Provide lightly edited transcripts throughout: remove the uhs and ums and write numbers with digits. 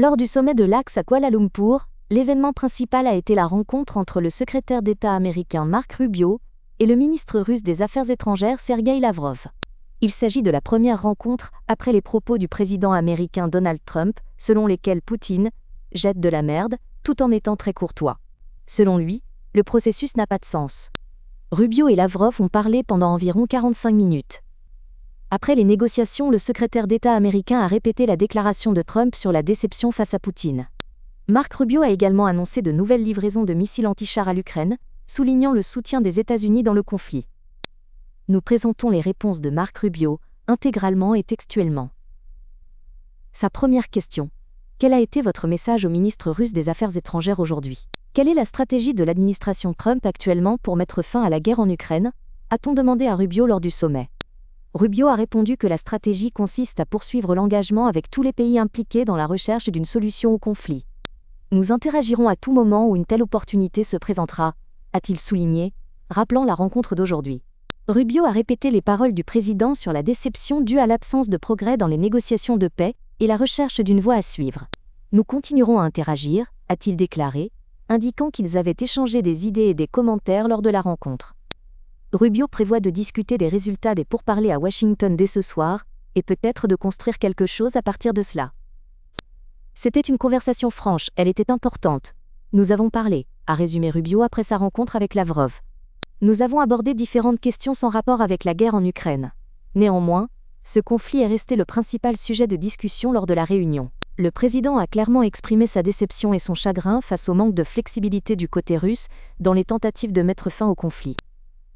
Lors du sommet de l'Axe à Kuala Lumpur, l'événement principal a été la rencontre entre le secrétaire d'État américain Marco Rubio et le ministre russe des Affaires étrangères Sergueï Lavrov. Il s'agit de la première rencontre après les propos du président américain Donald Trump, selon lesquels Poutine jette de la merde, tout en étant très courtois. Selon lui, le processus n'a pas de sens. Rubio et Lavrov ont parlé pendant environ 45 minutes. Après les négociations, le secrétaire d'État américain a répété la déclaration de Trump sur la déception face à Poutine. Marco Rubio a également annoncé de nouvelles livraisons de missiles anti-chars à l'Ukraine, soulignant le soutien des États-Unis dans le conflit. Nous présentons les réponses de Marco Rubio, intégralement et textuellement. Sa première question. Quel a été votre message au ministre russe des Affaires étrangères aujourd'hui ? Quelle est la stratégie de l'administration Trump actuellement pour mettre fin à la guerre en Ukraine ? A-t-on demandé à Rubio lors du sommet. Rubio a répondu que la stratégie consiste à poursuivre l'engagement avec tous les pays impliqués dans la recherche d'une solution au conflit. Nous interagirons à tout moment où une telle opportunité se présentera, a-t-il souligné, rappelant la rencontre d'aujourd'hui. Rubio a répété les paroles du président sur la déception due à l'absence de progrès dans les négociations de paix et la recherche d'une voie à suivre. Nous continuerons à interagir, a-t-il déclaré, indiquant qu'ils avaient échangé des idées et des commentaires lors de la rencontre. Rubio prévoit de discuter des résultats des pourparlers à Washington dès ce soir, et peut-être de construire quelque chose à partir de cela. C'était une conversation franche, elle était importante. Nous avons parlé, a résumé Rubio après sa rencontre avec Lavrov. Nous avons abordé différentes questions sans rapport avec la guerre en Ukraine. Néanmoins, ce conflit est resté le principal sujet de discussion lors de la réunion. Le président a clairement exprimé sa déception et son chagrin face au manque de flexibilité du côté russe dans les tentatives de mettre fin au conflit.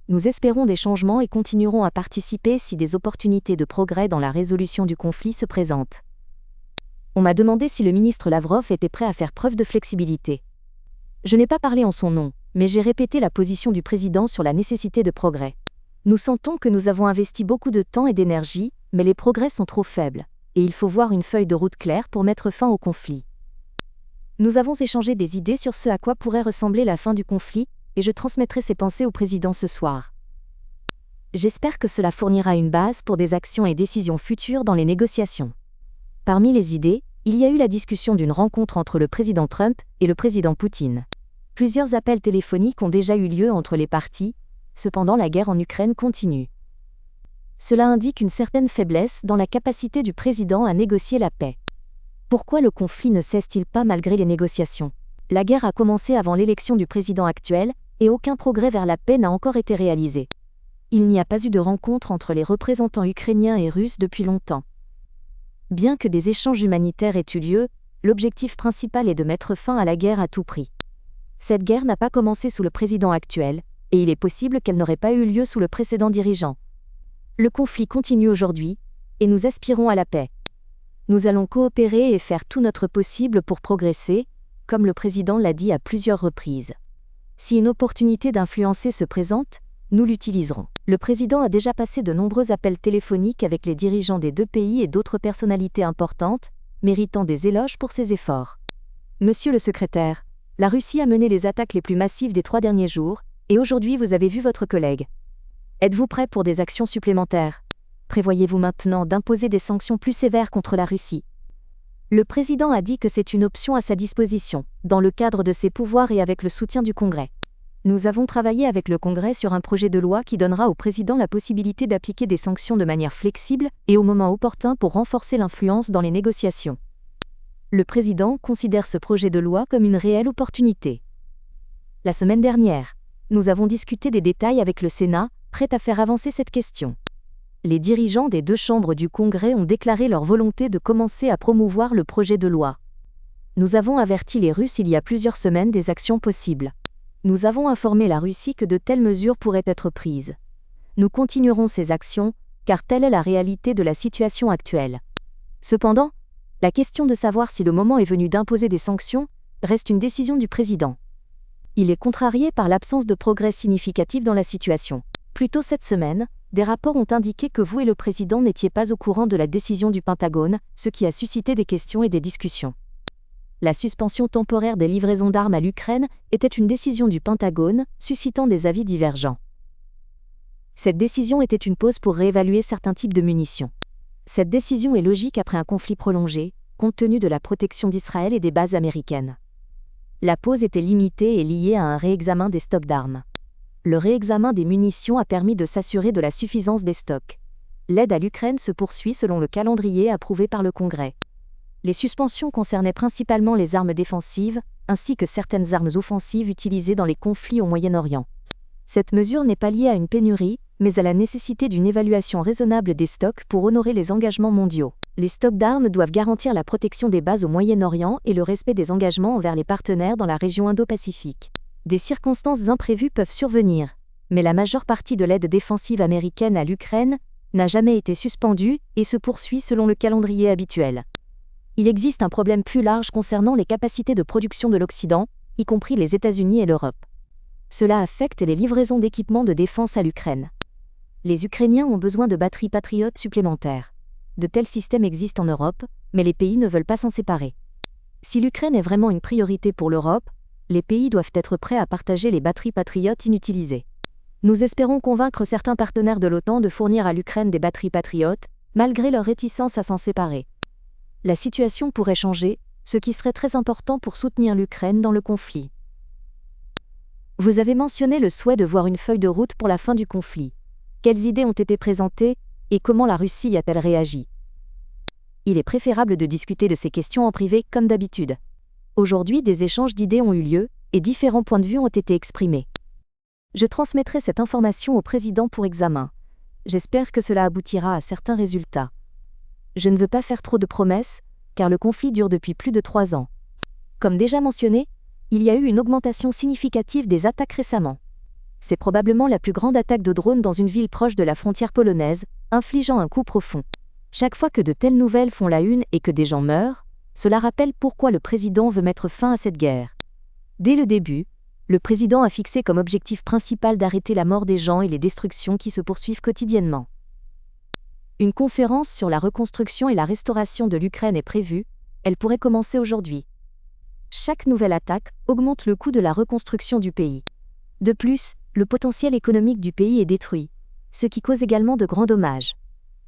Nous espérons des changements et continuerons à participer si des opportunités de progrès dans la résolution du conflit se présentent. On m'a demandé si le ministre Lavrov était prêt à faire preuve de flexibilité. Je n'ai pas parlé en son nom, mais j'ai répété la position du président sur la nécessité de progrès. Nous sentons que nous avons investi beaucoup de temps et d'énergie, mais les progrès sont trop faibles, et il faut voir une feuille de route claire pour mettre fin au conflit. Nous avons échangé des idées sur ce à quoi pourrait ressembler la fin du conflit, et je transmettrai ces pensées au président ce soir. J'espère que cela fournira une base pour des actions et décisions futures dans les négociations. Parmi les idées, il y a eu la discussion d'une rencontre entre le président Trump et le président Poutine. Plusieurs appels téléphoniques ont déjà eu lieu entre les parties, cependant la guerre en Ukraine continue. Cela indique une certaine faiblesse dans la capacité du président à négocier la paix. Pourquoi le conflit ne cesse-t-il pas malgré les négociations ? La guerre a commencé avant l'élection du président actuel, et aucun progrès vers la paix n'a encore été réalisé. Il n'y a pas eu de rencontre entre les représentants ukrainiens et russes depuis longtemps. Bien que des échanges humanitaires aient eu lieu, l'objectif principal est de mettre fin à la guerre à tout prix. Cette guerre n'a pas commencé sous le président actuel, et il est possible qu'elle n'aurait pas eu lieu sous le précédent dirigeant. Le conflit continue aujourd'hui, et nous aspirons à la paix. Nous allons coopérer et faire tout notre possible pour progresser, comme le président l'a dit à plusieurs reprises. Si une opportunité d'influencer se présente, nous l'utiliserons. Le président a déjà passé de nombreux appels téléphoniques avec les dirigeants des deux pays et d'autres personnalités importantes, méritant des éloges pour ses efforts. Monsieur le secrétaire, la Russie a mené les attaques les plus massives des 3 derniers jours, et aujourd'hui vous avez vu votre collègue. Êtes-vous prêt pour des actions supplémentaires ? Prévoyez-vous maintenant d'imposer des sanctions plus sévères contre la Russie ? Le président a dit que c'est une option à sa disposition, dans le cadre de ses pouvoirs et avec le soutien du Congrès. Nous avons travaillé avec le Congrès sur un projet de loi qui donnera au président la possibilité d'appliquer des sanctions de manière flexible et au moment opportun pour renforcer l'influence dans les négociations. Le président considère ce projet de loi comme une réelle opportunité. La semaine dernière, nous avons discuté des détails avec le Sénat, prêt à faire avancer cette question. Les dirigeants des 2 chambres du Congrès ont déclaré leur volonté de commencer à promouvoir le projet de loi. Nous avons averti les Russes il y a plusieurs semaines des actions possibles. Nous avons informé la Russie que de telles mesures pourraient être prises. Nous continuerons ces actions, car telle est la réalité de la situation actuelle. Cependant, la question de savoir si le moment est venu d'imposer des sanctions reste une décision du président. Il est contrarié par l'absence de progrès significatif dans la situation. Plus tôt cette semaine, des rapports ont indiqué que vous et le président n'étiez pas au courant de la décision du Pentagone, ce qui a suscité des questions et des discussions. La suspension temporaire des livraisons d'armes à l'Ukraine était une décision du Pentagone, suscitant des avis divergents. Cette décision était une pause pour réévaluer certains types de munitions. Cette décision est logique après un conflit prolongé, compte tenu de la protection d'Israël et des bases américaines. La pause était limitée et liée à un réexamen des stocks d'armes. Le réexamen des munitions a permis de s'assurer de la suffisance des stocks. L'aide à l'Ukraine se poursuit selon le calendrier approuvé par le Congrès. Les suspensions concernaient principalement les armes défensives, ainsi que certaines armes offensives utilisées dans les conflits au Moyen-Orient. Cette mesure n'est pas liée à une pénurie, mais à la nécessité d'une évaluation raisonnable des stocks pour honorer les engagements mondiaux. Les stocks d'armes doivent garantir la protection des bases au Moyen-Orient et le respect des engagements envers les partenaires dans la région Indo-Pacifique. Des circonstances imprévues peuvent survenir, mais la majeure partie de l'aide défensive américaine à l'Ukraine n'a jamais été suspendue et se poursuit selon le calendrier habituel. Il existe un problème plus large concernant les capacités de production de l'Occident, y compris les États-Unis et l'Europe. Cela affecte les livraisons d'équipements de défense à l'Ukraine. Les Ukrainiens ont besoin de batteries Patriot supplémentaires. De tels systèmes existent en Europe, mais les pays ne veulent pas s'en séparer. Si l'Ukraine est vraiment une priorité pour l'Europe, les pays doivent être prêts à partager les batteries Patriot inutilisées. Nous espérons convaincre certains partenaires de l'OTAN de fournir à l'Ukraine des batteries Patriot, malgré leur réticence à s'en séparer. La situation pourrait changer, ce qui serait très important pour soutenir l'Ukraine dans le conflit. Vous avez mentionné le souhait de voir une feuille de route pour la fin du conflit. Quelles idées ont été présentées, et comment la Russie a-t-elle réagi? Il est préférable de discuter de ces questions en privé comme d'habitude. Aujourd'hui, des échanges d'idées ont eu lieu, et différents points de vue ont été exprimés. Je transmettrai cette information au président pour examen. J'espère que cela aboutira à certains résultats. Je ne veux pas faire trop de promesses, car le conflit dure depuis plus de 3 ans. Comme déjà mentionné, il y a eu une augmentation significative des attaques récemment. C'est probablement la plus grande attaque de drones dans une ville proche de la frontière polonaise, infligeant un coup profond. Chaque fois que de telles nouvelles font la une et que des gens meurent, cela rappelle pourquoi le président veut mettre fin à cette guerre. Dès le début, le président a fixé comme objectif principal d'arrêter la mort des gens et les destructions qui se poursuivent quotidiennement. Une conférence sur la reconstruction et la restauration de l'Ukraine est prévue, elle pourrait commencer aujourd'hui. Chaque nouvelle attaque augmente le coût de la reconstruction du pays. De plus, le potentiel économique du pays est détruit, ce qui cause également de grands dommages.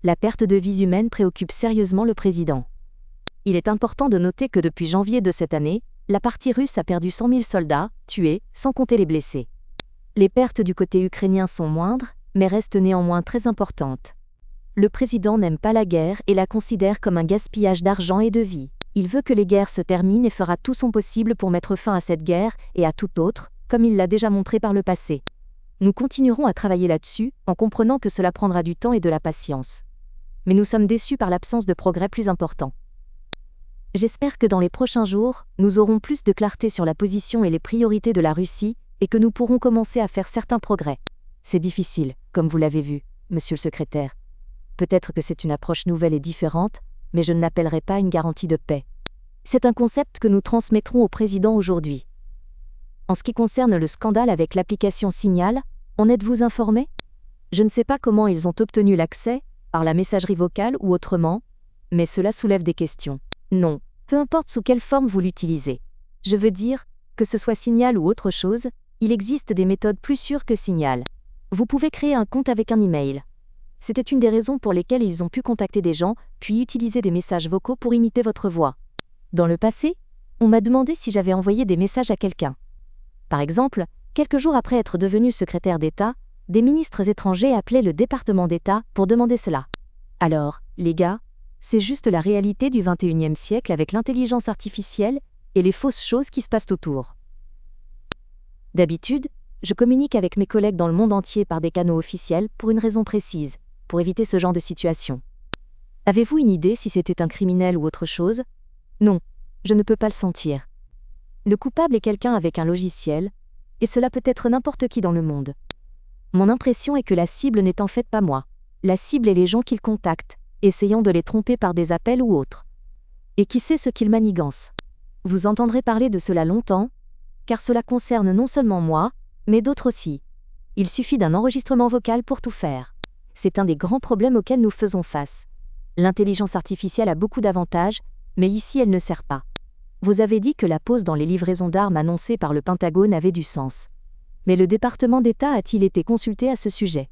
La perte de vies humaines préoccupe sérieusement le président. Il est important de noter que depuis janvier de cette année, la partie russe a perdu 100 000 soldats, tués, sans compter les blessés. Les pertes du côté ukrainien sont moindres, mais restent néanmoins très importantes. Le président n'aime pas la guerre et la considère comme un gaspillage d'argent et de vie. Il veut que les guerres se terminent et fera tout son possible pour mettre fin à cette guerre et à toute autre, comme il l'a déjà montré par le passé. Nous continuerons à travailler là-dessus, en comprenant que cela prendra du temps et de la patience. Mais nous sommes déçus par l'absence de progrès plus important. J'espère que dans les prochains jours, nous aurons plus de clarté sur la position et les priorités de la Russie, et que nous pourrons commencer à faire certains progrès. C'est difficile, comme vous l'avez vu, monsieur le secrétaire. Peut-être que c'est une approche nouvelle et différente, mais je ne l'appellerai pas une garantie de paix. C'est un concept que nous transmettrons au président aujourd'hui. En ce qui concerne le scandale avec l'application Signal, en êtes-vous informé? Je ne sais pas comment ils ont obtenu l'accès, par la messagerie vocale ou autrement, mais cela soulève des questions. Non, peu importe sous quelle forme vous l'utilisez. Je veux dire, que ce soit Signal ou autre chose, il existe des méthodes plus sûres que Signal. Vous pouvez créer un compte avec un email. C'était une des raisons pour lesquelles ils ont pu contacter des gens, puis utiliser des messages vocaux pour imiter votre voix. Dans le passé, on m'a demandé si j'avais envoyé des messages à quelqu'un. Par exemple, quelques jours après être devenu secrétaire d'État, des ministres étrangers appelaient le département d'État pour demander cela. Alors, les gars, c'est juste la réalité du 21e siècle avec l'intelligence artificielle et les fausses choses qui se passent autour. D'habitude, je communique avec mes collègues dans le monde entier par des canaux officiels pour une raison précise, pour éviter ce genre de situation. Avez-vous une idée si c'était un criminel ou autre chose? Non, je ne peux pas le sentir. Le coupable est quelqu'un avec un logiciel, et cela peut être n'importe qui dans le monde. Mon impression est que la cible n'est en fait pas moi. La cible est les gens qu'il contacte, essayant de les tromper par des appels ou autres. Et qui sait ce qu'ils manigancent? Vous entendrez parler de cela longtemps, car cela concerne non seulement moi, mais d'autres aussi. Il suffit d'un enregistrement vocal pour tout faire. C'est un des grands problèmes auxquels nous faisons face. L'intelligence artificielle a beaucoup d'avantages, mais ici elle ne sert pas. Vous avez dit que la pause dans les livraisons d'armes annoncées par le Pentagone avait du sens. Mais le département d'État a-t-il été consulté à ce sujet?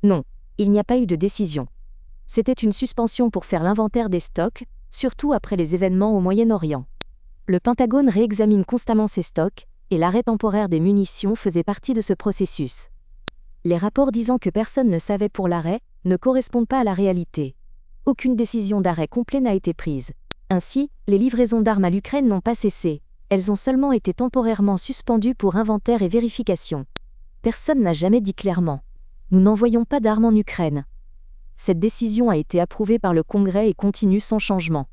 Non, il n'y a pas eu de décision. C'était une suspension pour faire l'inventaire des stocks, surtout après les événements au Moyen-Orient. Le Pentagone réexamine constamment ses stocks, et l'arrêt temporaire des munitions faisait partie de ce processus. Les rapports disant que personne ne savait pour l'arrêt ne correspondent pas à la réalité. Aucune décision d'arrêt complet n'a été prise. Ainsi, les livraisons d'armes à l'Ukraine n'ont pas cessé, elles ont seulement été temporairement suspendues pour inventaire et vérification. Personne n'a jamais dit clairement « Nous n'envoyons pas d'armes en Ukraine ». Cette décision a été approuvée par le Congrès et continue sans changement.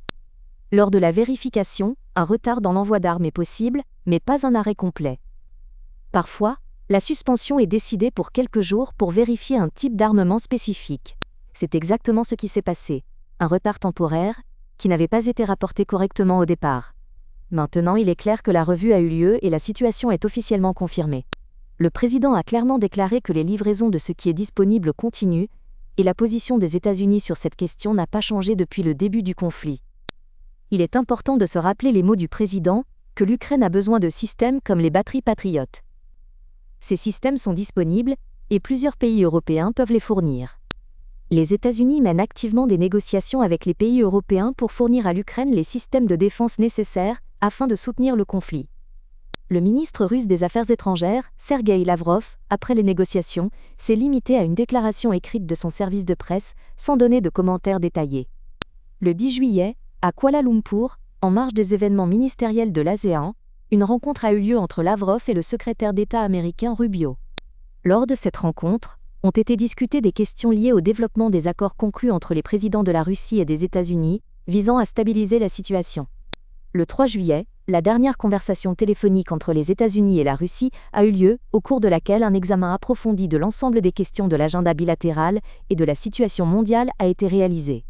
Lors de la vérification, un retard dans l'envoi d'armes est possible, mais pas un arrêt complet. Parfois, la suspension est décidée pour quelques jours pour vérifier un type d'armement spécifique. C'est exactement ce qui s'est passé. Un retard temporaire, qui n'avait pas été rapporté correctement au départ. Maintenant, il est clair que la revue a eu lieu et la situation est officiellement confirmée. Le président a clairement déclaré que les livraisons de ce qui est disponible continuent, et la position des États-Unis sur cette question n'a pas changé depuis le début du conflit. Il est important de se rappeler les mots du président, que l'Ukraine a besoin de systèmes comme les batteries Patriot. Ces systèmes sont disponibles, et plusieurs pays européens peuvent les fournir. Les États-Unis mènent activement des négociations avec les pays européens pour fournir à l'Ukraine les systèmes de défense nécessaires afin de soutenir le conflit. Le ministre russe des Affaires étrangères, Sergueï Lavrov, après les négociations, s'est limité à une déclaration écrite de son service de presse, sans donner de commentaires détaillés. Le 10 juillet, à Kuala Lumpur, en marge des événements ministériels de l'ASEAN, une rencontre a eu lieu entre Lavrov et le secrétaire d'État américain Rubio. Lors de cette rencontre, ont été discutées des questions liées au développement des accords conclus entre les présidents de la Russie et des États-Unis, visant à stabiliser la situation. Le 3 juillet, la dernière conversation téléphonique entre les États-Unis et la Russie a eu lieu, au cours de laquelle un examen approfondi de l'ensemble des questions de l'agenda bilatéral et de la situation mondiale a été réalisé.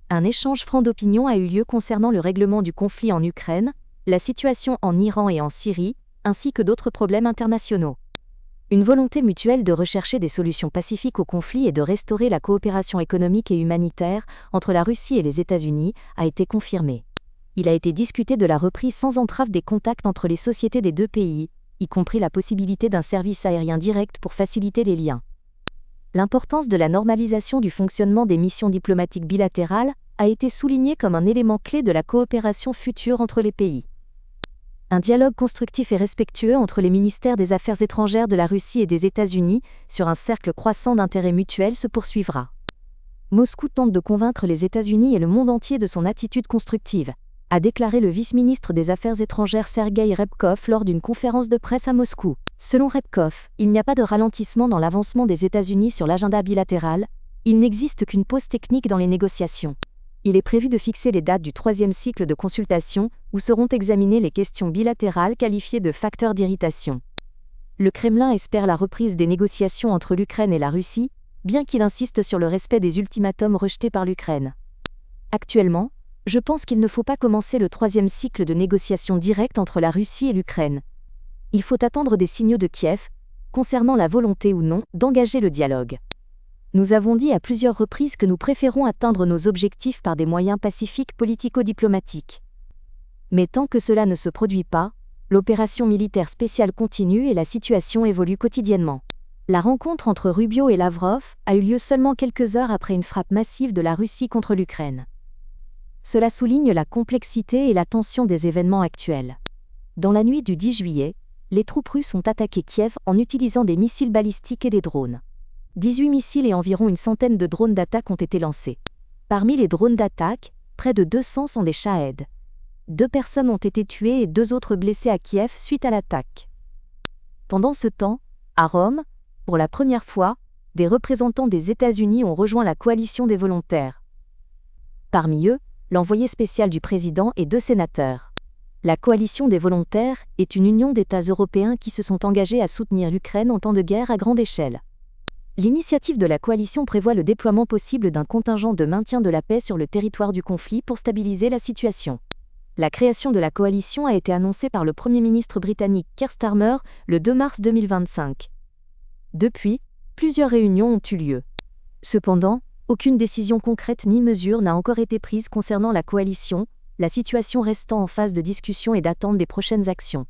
Un échange franc d'opinion a eu lieu concernant le règlement du conflit en Ukraine, la situation en Iran et en Syrie, ainsi que d'autres problèmes internationaux. Une volonté mutuelle de rechercher des solutions pacifiques au conflit et de restaurer la coopération économique et humanitaire entre la Russie et les États-Unis a été confirmée. Il a été discuté de la reprise sans entrave des contacts entre les sociétés des deux pays, y compris la possibilité d'un service aérien direct pour faciliter les liens. L'importance de la normalisation du fonctionnement des missions diplomatiques bilatérales a été soulignée comme un élément clé de la coopération future entre les pays. Un dialogue constructif et respectueux entre les ministères des Affaires étrangères de la Russie et des États-Unis, sur un cercle croissant d'intérêts mutuels, se poursuivra. Moscou tente de convaincre les États-Unis et le monde entier de son attitude constructive, a déclaré le vice-ministre des Affaires étrangères Sergueï Rebkov lors d'une conférence de presse à Moscou. Selon Rebkov, il n'y a pas de ralentissement dans l'avancement des États-Unis sur l'agenda bilatéral, il n'existe qu'une pause technique dans les négociations. Il est prévu de fixer les dates du troisième cycle de consultation, où seront examinées les questions bilatérales qualifiées de facteurs d'irritation. Le Kremlin espère la reprise des négociations entre l'Ukraine et la Russie, bien qu'il insiste sur le respect des ultimatums rejetés par l'Ukraine. Actuellement, je pense qu'il ne faut pas commencer le troisième cycle de négociations directes entre la Russie et l'Ukraine. Il faut attendre des signaux de Kiev, concernant la volonté ou non d'engager le dialogue. Nous avons dit à plusieurs reprises que nous préférons atteindre nos objectifs par des moyens pacifiques politico-diplomatiques. Mais tant que cela ne se produit pas, l'opération militaire spéciale continue et la situation évolue quotidiennement. La rencontre entre Rubio et Lavrov a eu lieu seulement quelques heures après une frappe massive de la Russie contre l'Ukraine. Cela souligne la complexité et la tension des événements actuels. Dans la nuit du 10 juillet, les troupes russes ont attaqué Kiev en utilisant des missiles balistiques et des drones. 18 missiles et environ une centaine de drones d'attaque ont été lancés. Parmi les drones d'attaque, près de 200 sont des Shahed. 2 personnes ont été tuées et 2 autres blessées à Kiev suite à l'attaque. Pendant ce temps, à Rome, pour la première fois, des représentants des États-Unis ont rejoint la coalition des volontaires. Parmi eux, l'envoyé spécial du président et 2 sénateurs. La coalition des volontaires est une union d'États européens qui se sont engagés à soutenir l'Ukraine en temps de guerre à grande échelle. L'initiative de la coalition prévoit le déploiement possible d'un contingent de maintien de la paix sur le territoire du conflit pour stabiliser la situation. La création de la coalition a été annoncée par le Premier ministre britannique Keir Starmer le 2 mars 2025. Depuis, plusieurs réunions ont eu lieu. Cependant, aucune décision concrète ni mesure n'a encore été prise concernant la coalition, la situation restant en phase de discussion et d'attente des prochaines actions.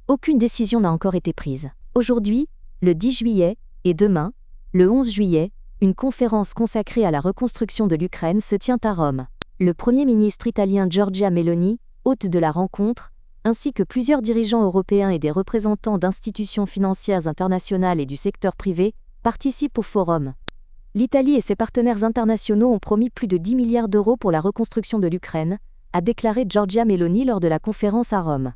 Aucune décision n'a encore été prise. Aujourd'hui, le 10 juillet, et demain, le 11 juillet, une conférence consacrée à la reconstruction de l'Ukraine se tient à Rome. Le Premier ministre italien Giorgia Meloni, hôte de la rencontre, ainsi que plusieurs dirigeants européens et des représentants d'institutions financières internationales et du secteur privé, participent au forum. L'Italie et ses partenaires internationaux ont promis plus de 10 milliards d'euros pour la reconstruction de l'Ukraine, a déclaré Giorgia Meloni lors de la conférence à Rome.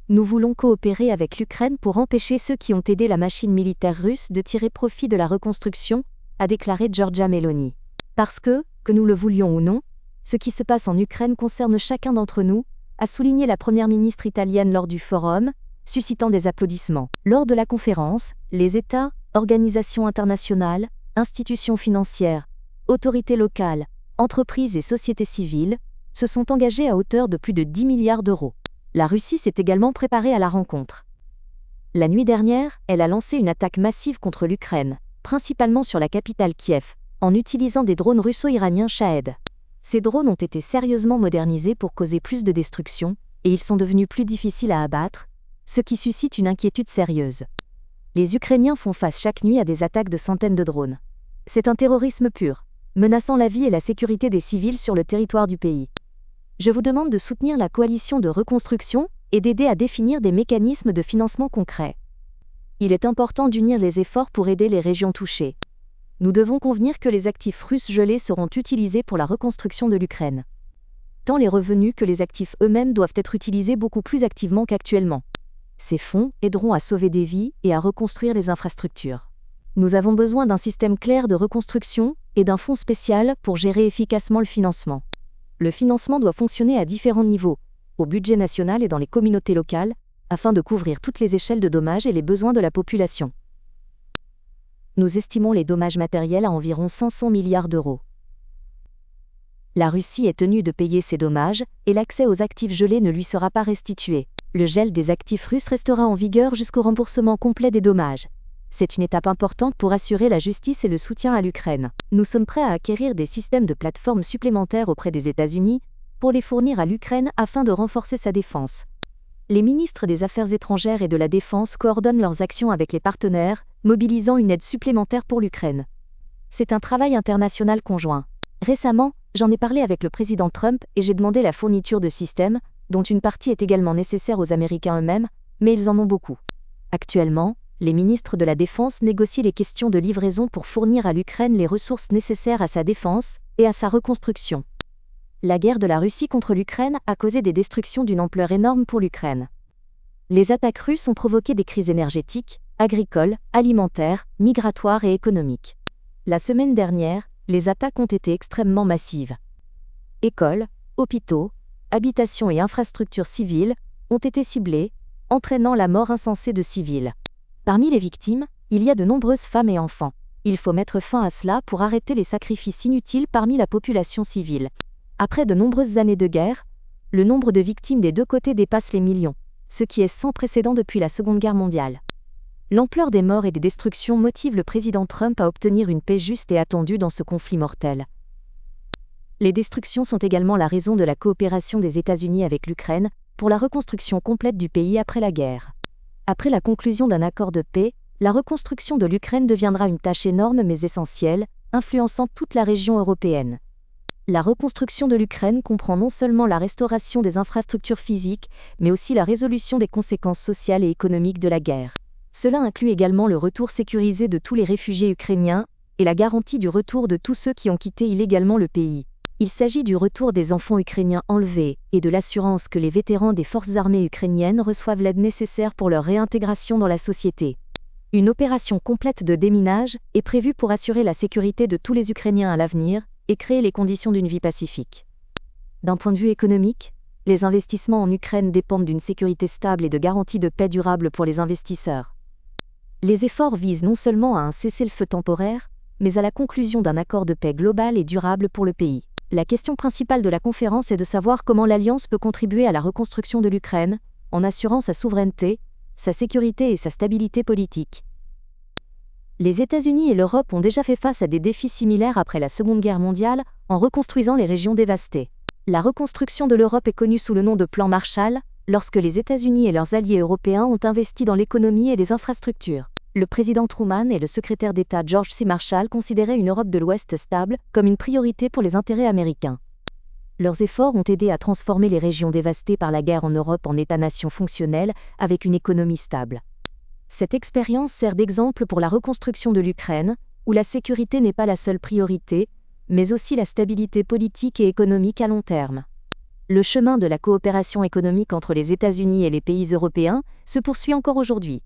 Nous voulons coopérer avec l'Ukraine pour empêcher ceux qui ont aidé la machine militaire russe de tirer profit de la reconstruction, a déclaré Giorgia Meloni. Parce que nous le voulions ou non, ce qui se passe en Ukraine concerne chacun d'entre nous, a souligné la première ministre italienne lors du forum, suscitant des applaudissements. Lors de la conférence, les États, organisations internationales, institutions financières, autorités locales, entreprises et sociétés civiles se sont engagés à hauteur de plus de 10 milliards d'euros. La Russie s'est également préparée à la rencontre. La nuit dernière, elle a lancé une attaque massive contre l'Ukraine, principalement sur la capitale Kiev, en utilisant des drones russo-iraniens Shahed. Ces drones ont été sérieusement modernisés pour causer plus de destruction, et ils sont devenus plus difficiles à abattre, ce qui suscite une inquiétude sérieuse. Les Ukrainiens font face chaque nuit à des attaques de centaines de drones. C'est un terrorisme pur, menaçant la vie et la sécurité des civils sur le territoire du pays. Je vous demande de soutenir la coalition de reconstruction et d'aider à définir des mécanismes de financement concrets. Il est important d'unir les efforts pour aider les régions touchées. Nous devons convenir que les actifs russes gelés seront utilisés pour la reconstruction de l'Ukraine. Tant les revenus que les actifs eux-mêmes doivent être utilisés beaucoup plus activement qu'actuellement. Ces fonds aideront à sauver des vies et à reconstruire les infrastructures. Nous avons besoin d'un système clair de reconstruction et d'un fonds spécial pour gérer efficacement le financement. Le financement doit fonctionner à différents niveaux, au budget national et dans les communautés locales, afin de couvrir toutes les échelles de dommages et les besoins de la population. Nous estimons les dommages matériels à environ 500 milliards d'euros. La Russie est tenue de payer ces dommages, et l'accès aux actifs gelés ne lui sera pas restitué. Le gel des actifs russes restera en vigueur jusqu'au remboursement complet des dommages. C'est une étape importante pour assurer la justice et le soutien à l'Ukraine. Nous sommes prêts à acquérir des systèmes de plateformes supplémentaires auprès des États-Unis pour les fournir à l'Ukraine afin de renforcer sa défense. Les ministres des Affaires étrangères et de la Défense coordonnent leurs actions avec les partenaires, mobilisant une aide supplémentaire pour l'Ukraine. C'est un travail international conjoint. Récemment, j'en ai parlé avec le président Trump et j'ai demandé la fourniture de systèmes, dont une partie est également nécessaire aux Américains eux-mêmes, mais ils en ont beaucoup. Actuellement, les ministres de la Défense négocient les questions de livraison pour fournir à l'Ukraine les ressources nécessaires à sa défense et à sa reconstruction. La guerre de la Russie contre l'Ukraine a causé des destructions d'une ampleur énorme pour l'Ukraine. Les attaques russes ont provoqué des crises énergétiques, agricoles, alimentaires, migratoires et économiques. La semaine dernière, les attaques ont été extrêmement massives. Écoles, hôpitaux, habitations et infrastructures civiles ont été ciblées, entraînant la mort insensée de civils. Parmi les victimes, il y a de nombreuses femmes et enfants. Il faut mettre fin à cela pour arrêter les sacrifices inutiles parmi la population civile. Après de nombreuses années de guerre, le nombre de victimes des deux côtés dépasse les millions, ce qui est sans précédent depuis la Seconde Guerre mondiale. L'ampleur des morts et des destructions motive le président Trump à obtenir une paix juste et attendue dans ce conflit mortel. Les destructions sont également la raison de la coopération des États-Unis avec l'Ukraine pour la reconstruction complète du pays après la guerre. Après la conclusion d'un accord de paix, la reconstruction de l'Ukraine deviendra une tâche énorme mais essentielle, influençant toute la région européenne. La reconstruction de l'Ukraine comprend non seulement la restauration des infrastructures physiques, mais aussi la résolution des conséquences sociales et économiques de la guerre. Cela inclut également le retour sécurisé de tous les réfugiés ukrainiens et la garantie du retour de tous ceux qui ont quitté illégalement le pays. Il s'agit du retour des enfants ukrainiens enlevés et de l'assurance que les vétérans des forces armées ukrainiennes reçoivent l'aide nécessaire pour leur réintégration dans la société. Une opération complète de déminage est prévue pour assurer la sécurité de tous les Ukrainiens à l'avenir et créer les conditions d'une vie pacifique. D'un point de vue économique, les investissements en Ukraine dépendent d'une sécurité stable et de garanties de paix durable pour les investisseurs. Les efforts visent non seulement à un cessez-le-feu temporaire, mais à la conclusion d'un accord de paix global et durable pour le pays. La question principale de la conférence est de savoir comment l'Alliance peut contribuer à la reconstruction de l'Ukraine, en assurant sa souveraineté, sa sécurité et sa stabilité politique. Les États-Unis et l'Europe ont déjà fait face à des défis similaires après la Seconde Guerre mondiale, en reconstruisant les régions dévastées. La reconstruction de l'Europe est connue sous le nom de Plan Marshall, lorsque les États-Unis et leurs alliés européens ont investi dans l'économie et les infrastructures. Le président Truman et le secrétaire d'État George C. Marshall considéraient une Europe de l'Ouest stable comme une priorité pour les intérêts américains. Leurs efforts ont aidé à transformer les régions dévastées par la guerre en Europe en États-nations fonctionnels, avec une économie stable. Cette expérience sert d'exemple pour la reconstruction de l'Ukraine, où la sécurité n'est pas la seule priorité, mais aussi la stabilité politique et économique à long terme. Le chemin de la coopération économique entre les États-Unis et les pays européens se poursuit encore aujourd'hui.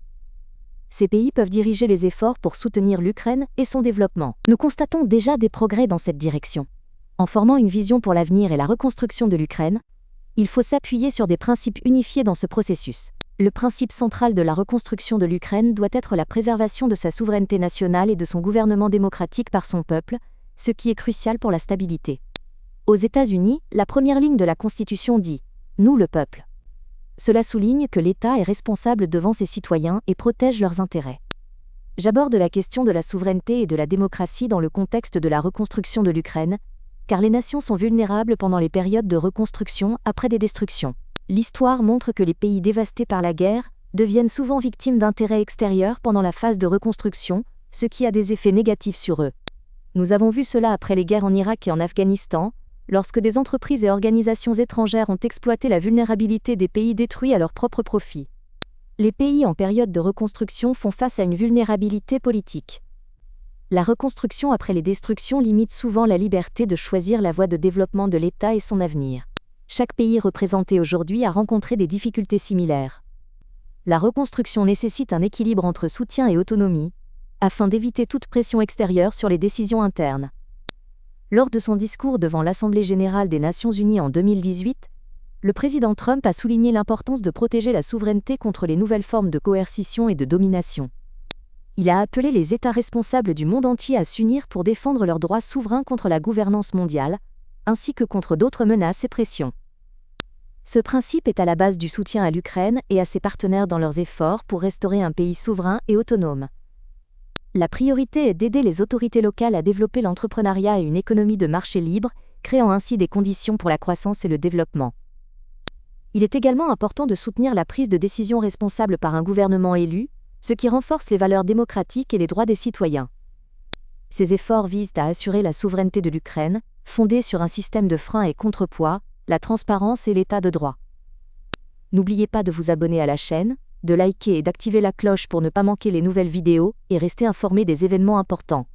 Ces pays peuvent diriger les efforts pour soutenir l'Ukraine et son développement. Nous constatons déjà des progrès dans cette direction. En formant une vision pour l'avenir et la reconstruction de l'Ukraine, il faut s'appuyer sur des principes unifiés dans ce processus. Le principe central de la reconstruction de l'Ukraine doit être la préservation de sa souveraineté nationale et de son gouvernement démocratique par son peuple, ce qui est crucial pour la stabilité. Aux États-Unis, la première ligne de la Constitution dit « Nous le peuple ». Cela souligne que l'État est responsable devant ses citoyens et protège leurs intérêts. J'aborde la question de la souveraineté et de la démocratie dans le contexte de la reconstruction de l'Ukraine, car les nations sont vulnérables pendant les périodes de reconstruction après des destructions. L'histoire montre que les pays dévastés par la guerre deviennent souvent victimes d'intérêts extérieurs pendant la phase de reconstruction, ce qui a des effets négatifs sur eux. Nous avons vu cela après les guerres en Irak et en Afghanistan, lorsque des entreprises et organisations étrangères ont exploité la vulnérabilité des pays détruits à leur propre profit. Les pays en période de reconstruction font face à une vulnérabilité politique. La reconstruction après les destructions limite souvent la liberté de choisir la voie de développement de l'État et son avenir. Chaque pays représenté aujourd'hui a rencontré des difficultés similaires. La reconstruction nécessite un équilibre entre soutien et autonomie, afin d'éviter toute pression extérieure sur les décisions internes. Lors de son discours devant l'Assemblée générale des Nations unies en 2018, le président Trump a souligné l'importance de protéger la souveraineté contre les nouvelles formes de coercition et de domination. Il a appelé les États responsables du monde entier à s'unir pour défendre leurs droits souverains contre la gouvernance mondiale, ainsi que contre d'autres menaces et pressions. Ce principe est à la base du soutien à l'Ukraine et à ses partenaires dans leurs efforts pour restaurer un pays souverain et autonome. La priorité est d'aider les autorités locales à développer l'entrepreneuriat et une économie de marché libre, créant ainsi des conditions pour la croissance et le développement. Il est également important de soutenir la prise de décision responsable par un gouvernement élu, ce qui renforce les valeurs démocratiques et les droits des citoyens. Ces efforts visent à assurer la souveraineté de l'Ukraine, fondée sur un système de freins et contrepoids, la transparence et l'état de droit. N'oubliez pas de vous abonner à la chaîne, de liker et d'activer la cloche pour ne pas manquer les nouvelles vidéos et rester informé des événements importants.